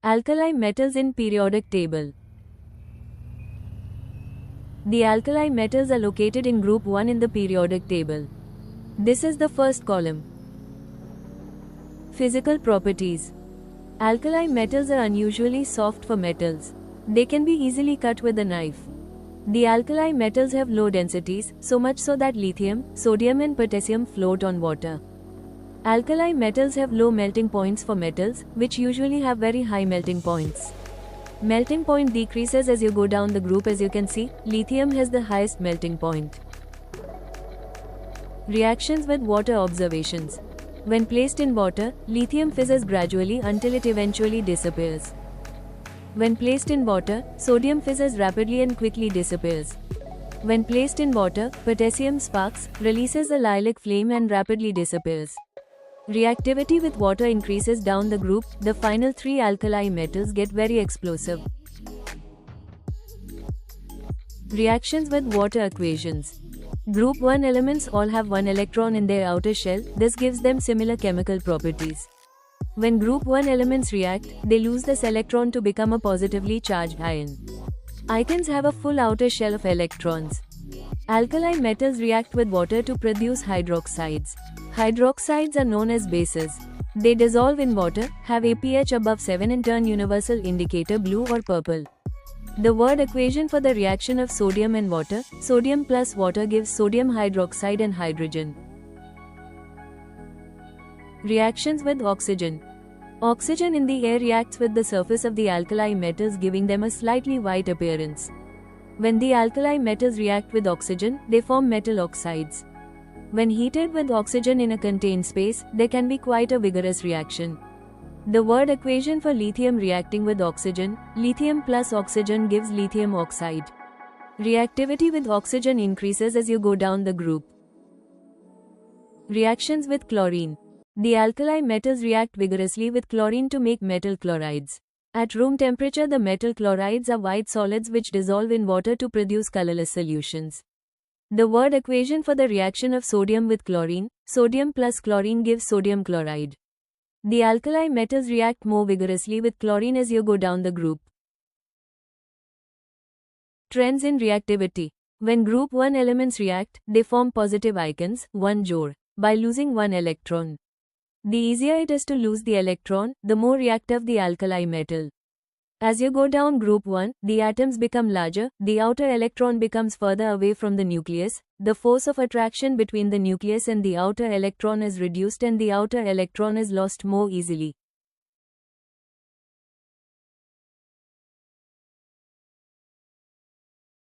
Alkali metals in periodic table. The alkali metals are located in group 1 in the periodic table. This is the first column. Physical properties. Alkali metals are unusually soft for metals. They can be easily cut with a knife. The alkali metals have low densities, so much so that lithium, sodium and potassium float on water. Alkali metals have low melting points for metals, which usually have very high melting points. Melting point decreases as you go down the group. As you can see, lithium has the highest melting point. Reactions with water observations. When placed in water, lithium fizzes gradually until it eventually disappears. When placed in water, sodium fizzes rapidly and quickly disappears. When placed in water, potassium sparks, releases a lilac flame and rapidly disappears. Reactivity with water increases down the group. The final three alkali metals get very explosive. Reactions with water equations. Group 1 elements all have one electron in their outer shell. This gives them similar chemical properties. When group 1 elements react, they lose this electron to become a positively charged ion. Ions have a full outer shell of electrons. Alkali metals react with water to produce hydroxides. Hydroxides are known as bases. They dissolve in water, have a pH above 7 and turn universal indicator blue or purple. The word equation for the reaction of sodium and water, sodium plus water gives sodium hydroxide and hydrogen. Reactions with oxygen. Oxygen in the air reacts with the surface of the alkali metals, giving them a slightly white appearance. When the alkali metals react with oxygen, they form metal oxides. When heated with oxygen in a contained space, there can be quite a vigorous reaction. The word equation for lithium reacting with oxygen, lithium plus oxygen gives lithium oxide. Reactivity with oxygen increases as you go down the group. Reactions with chlorine. The alkali metals react vigorously with chlorine to make metal chlorides. At room temperature, the metal chlorides are white solids which dissolve in water to produce colorless solutions. The word equation for the reaction of sodium with chlorine, sodium plus chlorine gives sodium chloride. The alkali metals react more vigorously with chlorine as you go down the group. Trends in reactivity. When group 1 elements react, they form positive ions, 1 joule, by losing 1 electron. The easier it is to lose the electron, the more reactive the alkali metal. As you go down group 1, the atoms become larger, the outer electron becomes further away from the nucleus, the force of attraction between the nucleus and the outer electron is reduced and the outer electron is lost more easily.